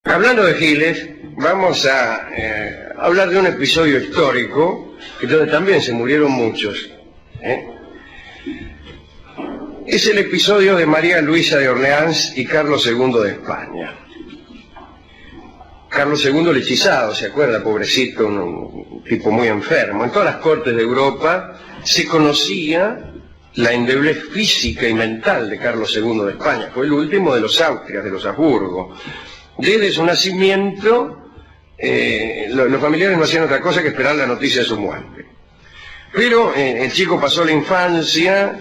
Hablando de giles, vamos a hablar de un episodio histórico donde también se murieron muchos. Es el episodio de María Luisa de Orleans y Carlos II de España. Carlos II el hechizado, ¿se acuerda? Pobrecito, un tipo muy enfermo. En todas las cortes de Europa se conocía la endeblez física y mental de Carlos II de España. Fue el último de los Austrias, de los Habsburgo. Desde su nacimiento, los familiares no hacían otra cosa que esperar la noticia de su muerte. Pero el chico pasó la infancia,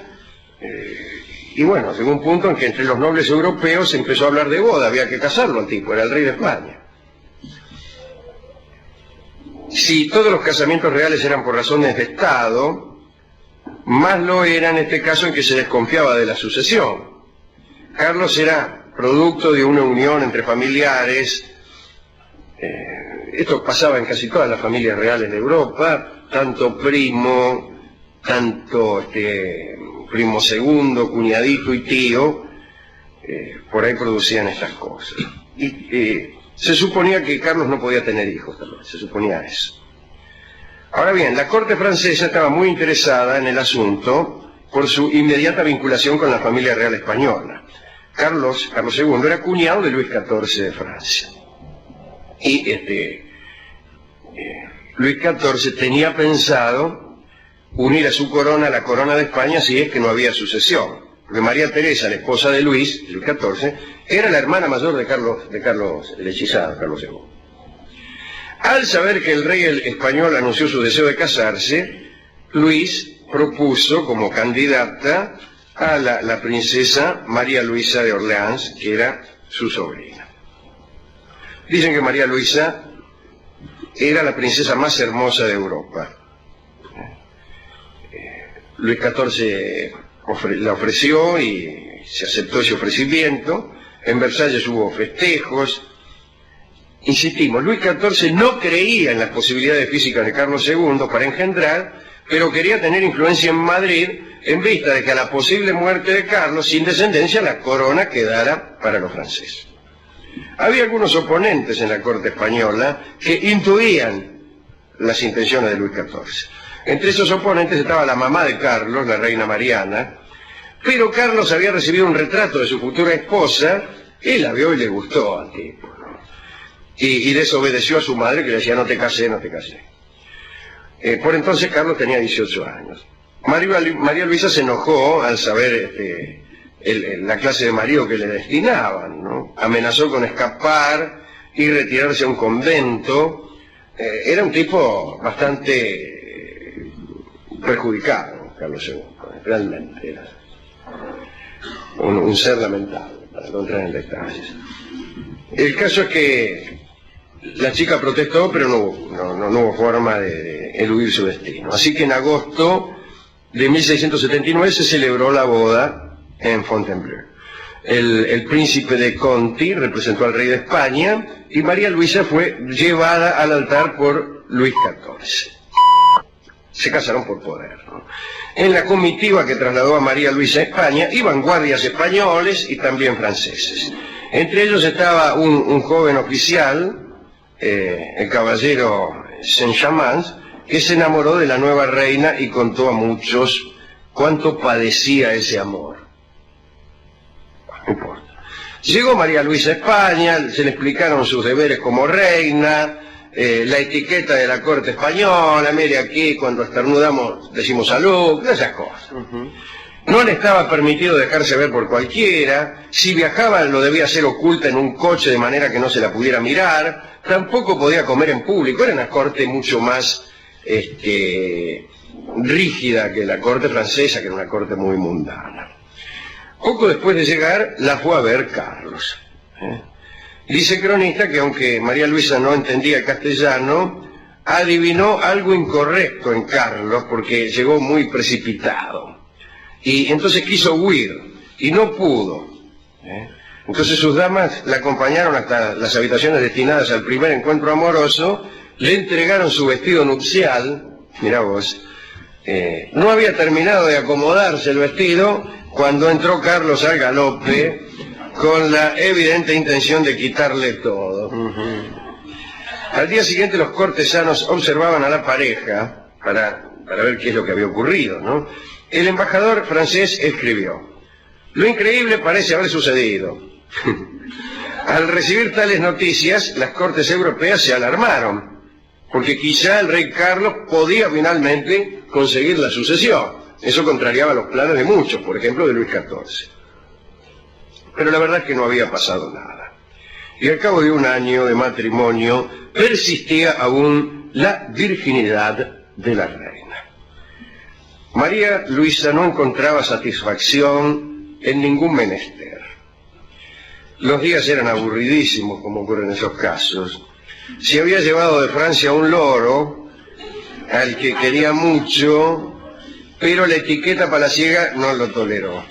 y bueno, llegó un punto en que entre los nobles europeos se empezó a hablar de boda, había que casarlo al tipo, era el rey de España. Si todos los casamientos reales eran por razones de Estado, más lo era en este caso en que se desconfiaba de la sucesión. Carlos era producto de una unión entre familiares. Esto pasaba en casi todas las familias reales de Europa, tanto primo, primo segundo, cuñadito y tío, por ahí producían estas cosas. Y se suponía que Carlos no podía tener hijos también, se suponía eso. Ahora bien, la corte francesa estaba muy interesada en el asunto por su inmediata vinculación con la familia real española. Carlos II era cuñado de Luis XIV de Francia. Y Luis XIV tenía pensado unir a su corona a la corona de España si es que no había sucesión. Porque María Teresa, la esposa de Luis XIV, era la hermana mayor de Carlos el hechizado, Carlos II. Al saber que el rey español anunció su deseo de casarse, Luis propuso como candidata a la princesa María Luisa de Orleans, que era su sobrina. Dicen que María Luisa era la princesa más hermosa de Europa. Luis XIV la ofreció y se aceptó ese ofrecimiento. En Versalles hubo festejos. Insistimos, Luis XIV no creía en las posibilidades físicas de Carlos II para engendrar, pero quería tener influencia en Madrid en vista de que a la posible muerte de Carlos, sin descendencia, la corona quedara para los franceses. Había algunos oponentes en la corte española que intuían las intenciones de Luis XIV. Entre esos oponentes estaba la mamá de Carlos, la reina Mariana, pero Carlos había recibido un retrato de su futura esposa, y la vio y le gustó al tipo, ¿no? Y desobedeció a su madre, que le decía, no te casé, no te casé. Por entonces Carlos tenía 18 años. María Luisa se enojó al saber la clase de marido que le destinaban, ¿no? Amenazó con escapar y retirarse a un convento. Era un tipo bastante perjudicado, Carlos II, realmente era un ser lamentable, para no entrar en detalles. El caso es que la chica protestó, pero no hubo forma de eludir su destino. Así que en agosto de 1679 se celebró la boda en Fontainebleau. El príncipe de Conti representó al rey de España y María Luisa fue llevada al altar por Luis XIV. Se casaron por poder, ¿no? En la comitiva que trasladó a María Luisa a España iban guardias españoles y también franceses. Entre ellos estaba un joven oficial, el caballero Saint-Chamans, que se enamoró de la nueva reina y contó a muchos cuánto padecía ese amor. No importa. Llegó María Luisa a España, se le explicaron sus deberes como reina, la etiqueta de la corte española, mire aquí cuando estornudamos decimos salud, esas cosas. No le estaba permitido dejarse ver por cualquiera, si viajaba lo debía hacer oculta en un coche de manera que no se la pudiera mirar, tampoco podía comer en público, era una corte mucho más rígida que la corte francesa, que era una corte muy mundana. Poco después de llegar, la fue a ver Carlos. Dice el cronista que aunque María Luisa no entendía el castellano, adivinó algo incorrecto en Carlos porque llegó muy precipitado. Y entonces quiso huir, y no pudo. Entonces sus damas la acompañaron hasta las habitaciones destinadas al primer encuentro amoroso, le entregaron su vestido nupcial, mirá vos, no había terminado de acomodarse el vestido cuando entró Carlos al galope con la evidente intención de quitarle todo. Al día siguiente los cortesanos observaban a la pareja para ver qué es lo que había ocurrido, ¿no? El embajador francés escribió: lo increíble parece haber sucedido. Al recibir tales noticias, las cortes europeas se alarmaron, porque quizá el rey Carlos podía finalmente conseguir la sucesión. Eso contrariaba los planes de muchos, por ejemplo de Luis XIV. Pero la verdad es que no había pasado nada. Y al cabo de un año de matrimonio, persistía aún la virginidad de la reina. María Luisa no encontraba satisfacción en ningún menester. Los días eran aburridísimos, como ocurre en esos casos. Si había llevado de Francia un loro, al que quería mucho, pero la etiqueta palaciega no lo toleró.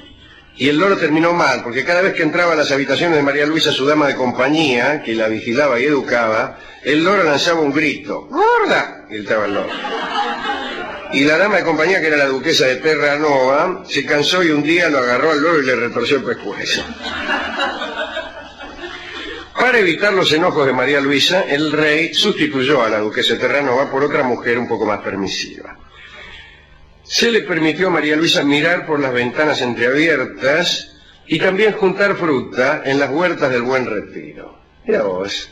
Y el loro terminó mal, porque cada vez que entraba a las habitaciones de María Luisa, su dama de compañía, que la vigilaba y educaba, el loro lanzaba un grito. ¡Gorda!, gritaba el loro. Y la dama de compañía, que era la duquesa de Terranova, se cansó y un día lo agarró al loro y le retorció el pescuezo. Para evitar los enojos de María Luisa, el rey sustituyó a la duquesa de Terranova por otra mujer un poco más permisiva. Se le permitió a María Luisa mirar por las ventanas entreabiertas y también juntar fruta en las huertas del Buen Retiro. Mirá vos.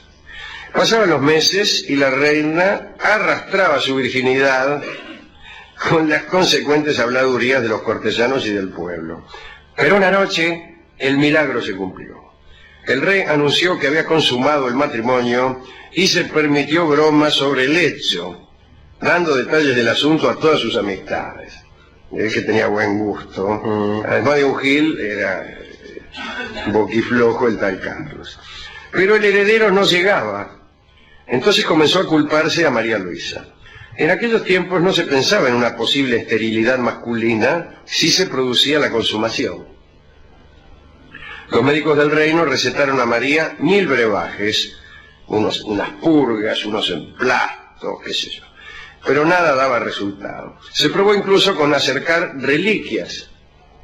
Pasaban los meses y la reina arrastraba su virginidad con las consecuentes habladurías de los cortesanos y del pueblo. Pero una noche el milagro se cumplió. El rey anunció que había consumado el matrimonio y se permitió bromas sobre el hecho, dando detalles del asunto a todas sus amistades. Él, que tenía buen gusto. Además de un gil, era boquiflojo el tal Carlos. Pero el heredero no llegaba. Entonces comenzó a culparse a María Luisa. En aquellos tiempos no se pensaba en una posible esterilidad masculina si se producía la consumación. Los médicos del reino recetaron a María 1000 brebajes, unas purgas, unos emplastos, qué sé yo. Pero nada daba resultado. Se probó incluso con acercar reliquias,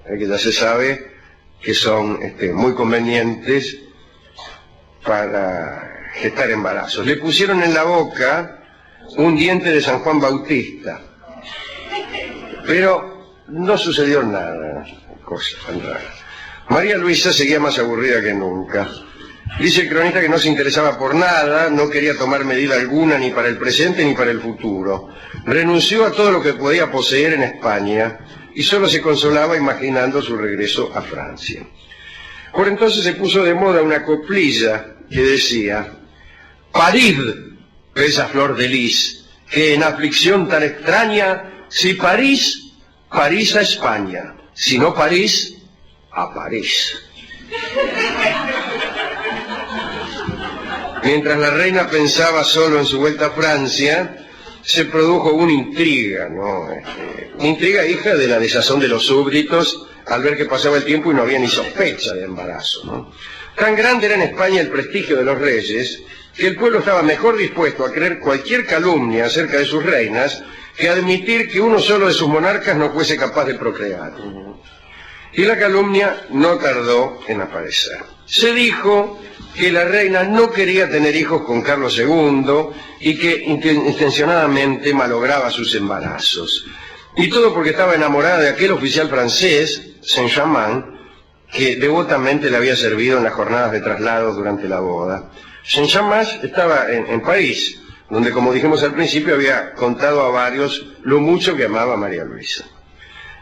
que ya se sabe que son muy convenientes para gestar embarazos. Le pusieron en la boca un diente de San Juan Bautista, pero no sucedió nada, cosa tan rara. María Luisa seguía más aburrida que nunca. Dice el cronista que no se interesaba por nada, no quería tomar medida alguna ni para el presente ni para el futuro. Renunció a todo lo que podía poseer en España y solo se consolaba imaginando su regreso a Francia. Por entonces se puso de moda una coplilla que decía: parid, esa flor de lis, que en aflicción tan extraña, si parís, parís a España, si no parís, a París. Mientras la reina pensaba solo en su vuelta a Francia, se produjo una intriga, ¿no? Una intriga hija de la desazón de los súbditos al ver que pasaba el tiempo y no había ni sospecha de embarazo, ¿no? Tan grande era en España el prestigio de los reyes que el pueblo estaba mejor dispuesto a creer cualquier calumnia acerca de sus reinas que admitir que uno solo de sus monarcas no fuese capaz de procrear. Y la calumnia no tardó en aparecer. Se dijo que la reina no quería tener hijos con Carlos II y que intencionadamente malograba sus embarazos. Y todo porque estaba enamorada de aquel oficial francés, Saint-Germain, que devotamente le había servido en las jornadas de traslados durante la boda. Saint-Germain estaba en París, donde, como dijimos al principio, había contado a varios lo mucho que amaba a María Luisa.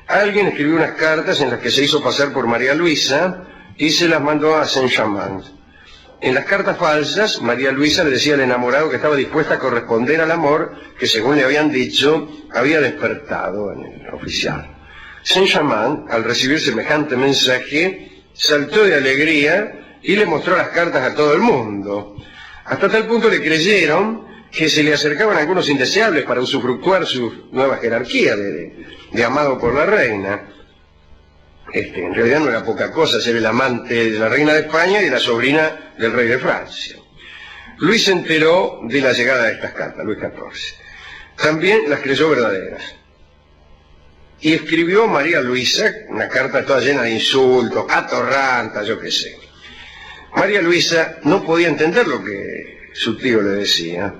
Alguien escribió unas cartas en las que se hizo pasar por María Luisa y se las mandó a Saint-Germain. En las cartas falsas, María Luisa le decía al enamorado que estaba dispuesta a corresponder al amor que, según le habían dicho, había despertado en el oficial. Saint-Germain, al recibir semejante mensaje, saltó de alegría y le mostró las cartas a todo el mundo. Hasta tal punto le creyeron que se le acercaban algunos indeseables para usufructuar su nueva jerarquía de amado por la reina. En realidad no era poca cosa ser el amante de la reina de España y de la sobrina del rey de Francia. Luis se enteró de la llegada de estas cartas, Luis XIV. También las creyó verdaderas. Y escribió María Luisa una carta toda llena de insultos, atorrantas, yo qué sé. María Luisa no podía entender lo que su tío le decía,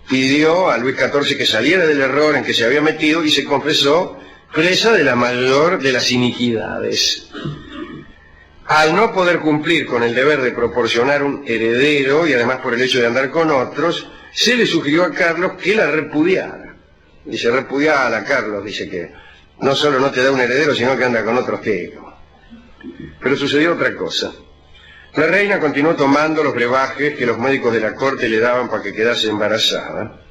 pidió a Luis XIV que saliera del error en que se había metido y se confesó presa de la mayor de las iniquidades. Al no poder cumplir con el deber de proporcionar un heredero, y además por el hecho de andar con otros, se le sugirió a Carlos que la repudiara. Dice, repudiala, Carlos, dice que no solo no te da un heredero, sino que anda con otros tipos. Pero sucedió otra cosa. La reina continuó tomando los brebajes que los médicos de la corte le daban para que quedase embarazada.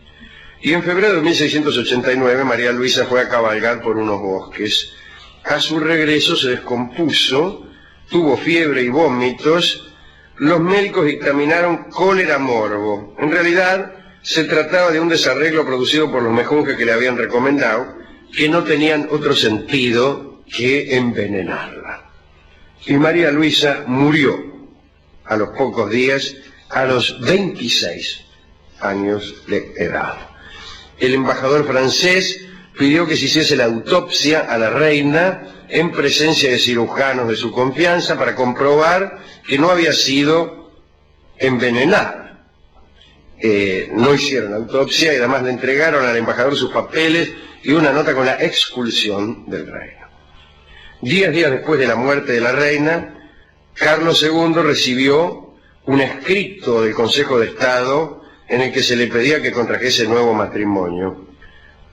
Y en febrero de 1689 María Luisa fue a cabalgar por unos bosques. A su regreso se descompuso, tuvo fiebre y vómitos. Los médicos dictaminaron cólera morbo. En realidad se trataba de un desarreglo producido por los mejunjes que le habían recomendado, que no tenían otro sentido que envenenarla. Y María Luisa murió a los pocos días, a los 26 años de edad. El embajador francés pidió que se hiciese la autopsia a la reina en presencia de cirujanos de su confianza para comprobar que no había sido envenenada. No hicieron autopsia y además le entregaron al embajador sus papeles y una nota con la expulsión del reino. 10 días después de la muerte de la reina, Carlos II recibió un escrito del Consejo de Estado en el que se le pedía que contrajese nuevo matrimonio.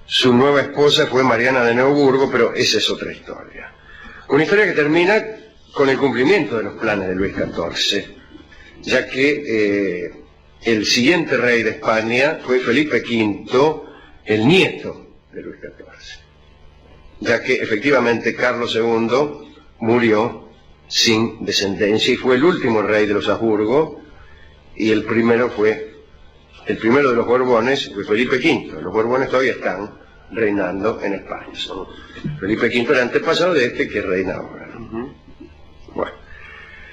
Su nueva esposa fue Mariana de Neuburgo, pero esa es otra historia. Una historia que termina con el cumplimiento de los planes de Luis XIV, ya que el siguiente rey de España fue Felipe V, el nieto de Luis XIV, ya que efectivamente Carlos II murió sin descendencia y fue el último rey de los Habsburgo, y el primero de los Borbones fue Felipe V. Los Borbones todavía están reinando en España. Felipe V era antepasado de este que reina ahora. Bueno,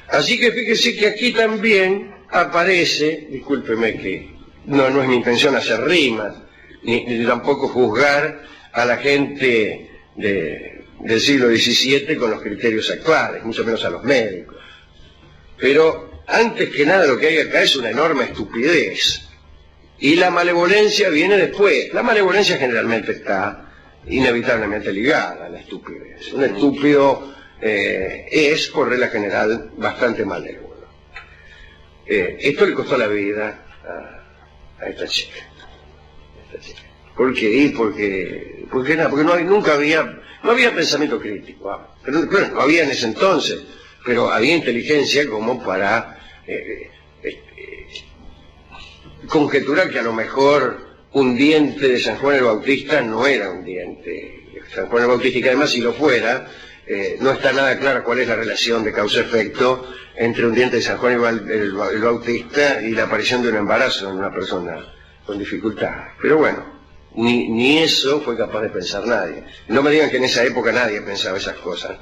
así que fíjese que aquí también aparece, discúlpeme que no es mi intención hacer rimas, ni tampoco juzgar a la gente del siglo XVII con los criterios actuales, mucho menos a los médicos. Pero antes que nada lo que hay acá es una enorme estupidez. Y la malevolencia viene después. La malevolencia generalmente está inevitablemente ligada a la estupidez. Un estúpido es, por regla general, bastante malévolo. Esto le costó la vida a esta chica. ¿Por qué? Porque nunca había pensamiento crítico. Pero, bueno, no había en ese entonces, pero había inteligencia como para conjeturar que a lo mejor un diente de San Juan el Bautista no era un diente de San Juan el Bautista, y que además si lo fuera, no está nada clara cuál es la relación de causa-efecto entre un diente de San Juan el Bautista y la aparición de un embarazo en una persona con dificultad. Pero bueno, ni eso fue capaz de pensar nadie. No me digan que en esa época nadie pensaba esas cosas.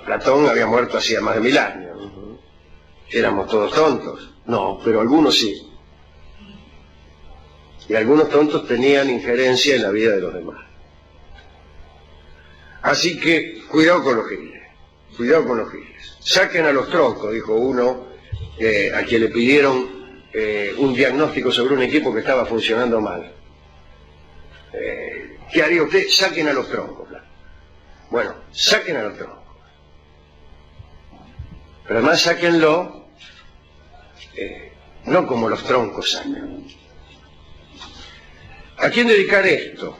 Platón había muerto hacía más de 1000 años. ¿Éramos todos tontos? No, pero algunos sí. Y algunos tontos tenían injerencia en la vida de los demás. Así que cuidado con los giles. Cuidado con los giles. Saquen a los troncos, dijo uno, a quien le pidieron un diagnóstico sobre un equipo que estaba funcionando mal. ¿Qué haría usted? Saquen a los troncos. Bueno, saquen a los troncos. Pero además sáquenlo, no como los troncos sacan. ¿A quién dedicar esto?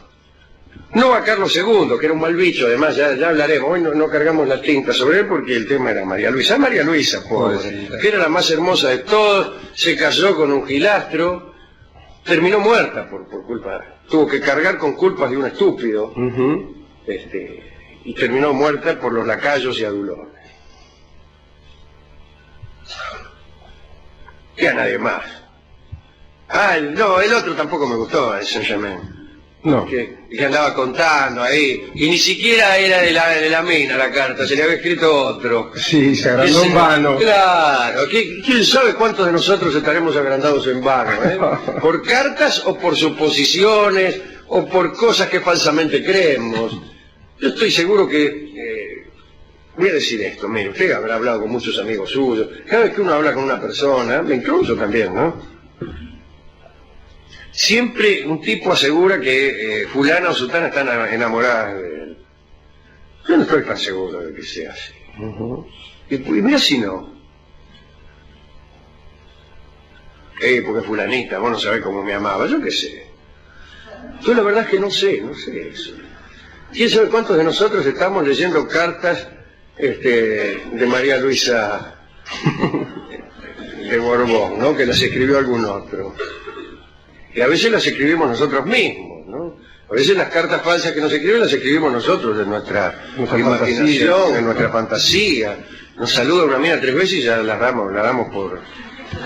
No a Carlos II, que era un mal bicho, además ya hablaremos. Hoy no cargamos la tinta sobre él porque el tema era María Luisa. María Luisa, pobre, que era la más hermosa de todos, se casó con un gilastro, terminó muerta por culpa, tuvo que cargar con culpas de un estúpido, y terminó muerta por los lacayos y adulones. Y a nadie más. El otro tampoco me gustó, el Saint-Germain. No. Que andaba contando ahí, y ni siquiera era de la mina la carta, se le había escrito otro. Sí, se agrandó en vano. Claro, ¿quién sabe cuántos de nosotros estaremos agrandados en vano? ¿Por cartas o por suposiciones o por cosas que falsamente creemos? Yo estoy seguro que voy a decir esto, mire, usted habrá hablado con muchos amigos suyos, cada vez que uno habla con una persona, me incluyo también, ¿no? Siempre un tipo asegura que fulana o sutana están enamoradas de él. Yo no estoy tan seguro de que sea así. Y mira si no. Porque fulanita, vos no sabés cómo me amaba, yo qué sé. Yo la verdad es que no sé eso. ¿Quién sabe cuántos de nosotros estamos leyendo cartas de María Luisa de Borbón, ¿no? Que las escribió algún otro. Y a veces las escribimos nosotros mismos, ¿no? A veces las cartas falsas que nos escriben las escribimos nosotros de nuestra imaginación, en nuestra fantasía. Nos saluda una mina 3 veces y ya la damos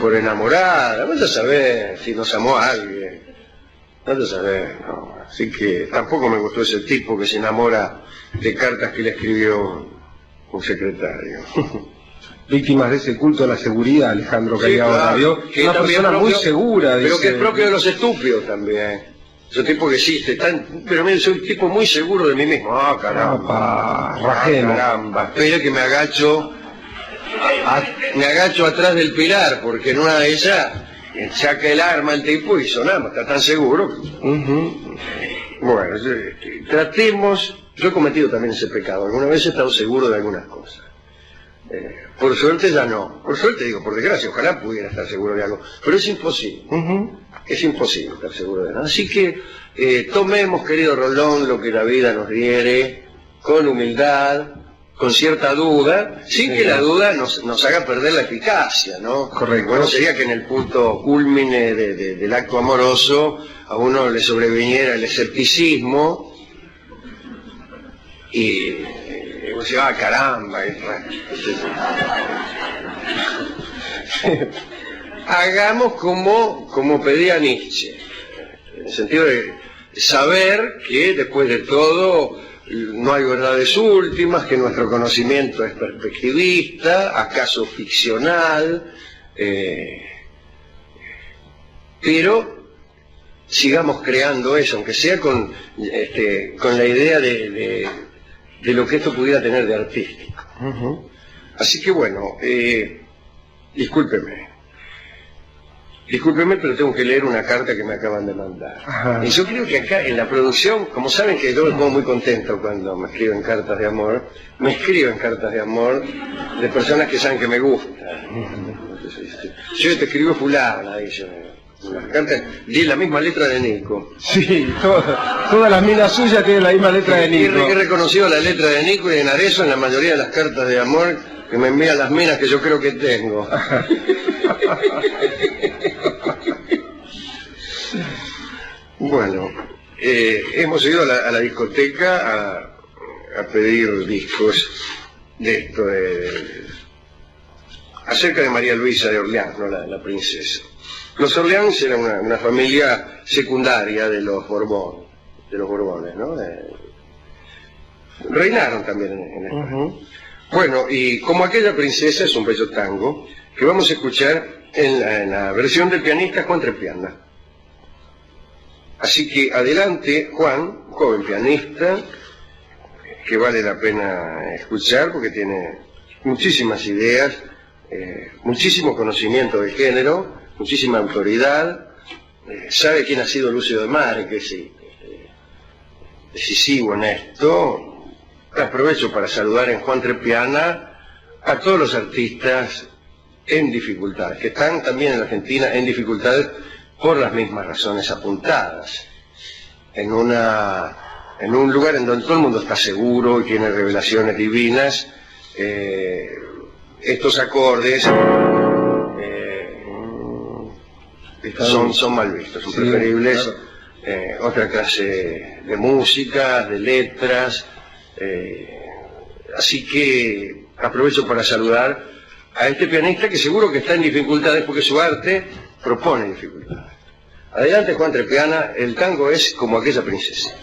por enamorada. Vamos a saber si nos amó a alguien. Vamos a saber, ¿no? Así que tampoco me gustó ese tipo que se enamora de cartas que le escribió un secretario. Víctimas de ese culto a la seguridad, Alejandro, que Sí, hay ahora, claro, ¿vio? que Una también persona muy propio, segura. pero dice... que es propio de los estúpidos también. Ese tipo que existe, pero mire, soy un tipo muy seguro de mí mismo. Ah, caramba. Rajemos. Caramba. Espera que me agacho atrás del pilar, porque en una de ellas saca el arma el tipo y sonamos, está tan seguro. Bueno, tratemos, yo he cometido también ese pecado, alguna vez he estado seguro de algunas cosas. Por suerte ya no, por suerte digo, por desgracia, ojalá pudiera estar seguro de algo, pero es imposible, es imposible estar seguro de nada. Así que tomemos, querido Rolón, lo que la vida nos diere, con humildad, con cierta duda, sin que la duda nos haga perder la eficacia, ¿no? Correcto. Bueno, sería que en el punto cúlmine del acto amoroso a uno le sobreviniera el escepticismo y uno decía, ah, caramba. Hagamos como pedía Nietzsche, en el sentido de saber que después de todo no hay verdades últimas, que nuestro conocimiento es perspectivista, acaso ficcional, pero sigamos creando eso, aunque sea con la idea de lo que esto pudiera tener de artístico. Así que bueno, discúlpeme, pero tengo que leer una carta que me acaban de mandar. Y yo creo que acá en la producción, como saben que yo me pongo muy contento cuando me escriben cartas de amor, me escriben cartas de amor de personas que saben que me gustan. Yo te escribo fulana, dice. Las cartas tienen la misma letra de Nico. Sí, todas las minas suyas tienen la misma letra de Nico. He reconocido la letra de Nico y de Narezo en la mayoría de las cartas de amor que me envían las minas que yo creo que tengo. Bueno, hemos ido a la discoteca a pedir discos de esto, acerca de María Luisa de Orleans, ¿no? La princesa. Los Orleans eran una familia secundaria de los Borbones, ¿no? Reinaron también en España. Bueno, y como aquella princesa es un bello tango que vamos a escuchar en la versión del pianista Juan Trespiana. Así que adelante, Juan, joven pianista, que vale la pena escuchar porque tiene muchísimas ideas, muchísimo conocimiento del género, muchísima autoridad, sabe quién ha sido Lucio de Mare, que es decisivo en esto. Aprovecho para saludar en Juan Trespiana a todos los artistas en dificultades, que están también en Argentina en dificultades por las mismas razones apuntadas, en un lugar en donde todo el mundo está seguro y tiene revelaciones divinas. Estos acordes son mal vistos, son preferibles, claro. Otra clase de música, de letras, así que aprovecho para saludar a este pianista que seguro que está en dificultades porque su arte propone dificultades. Adelante, Juan Trespiana, el tango es como aquella princesa.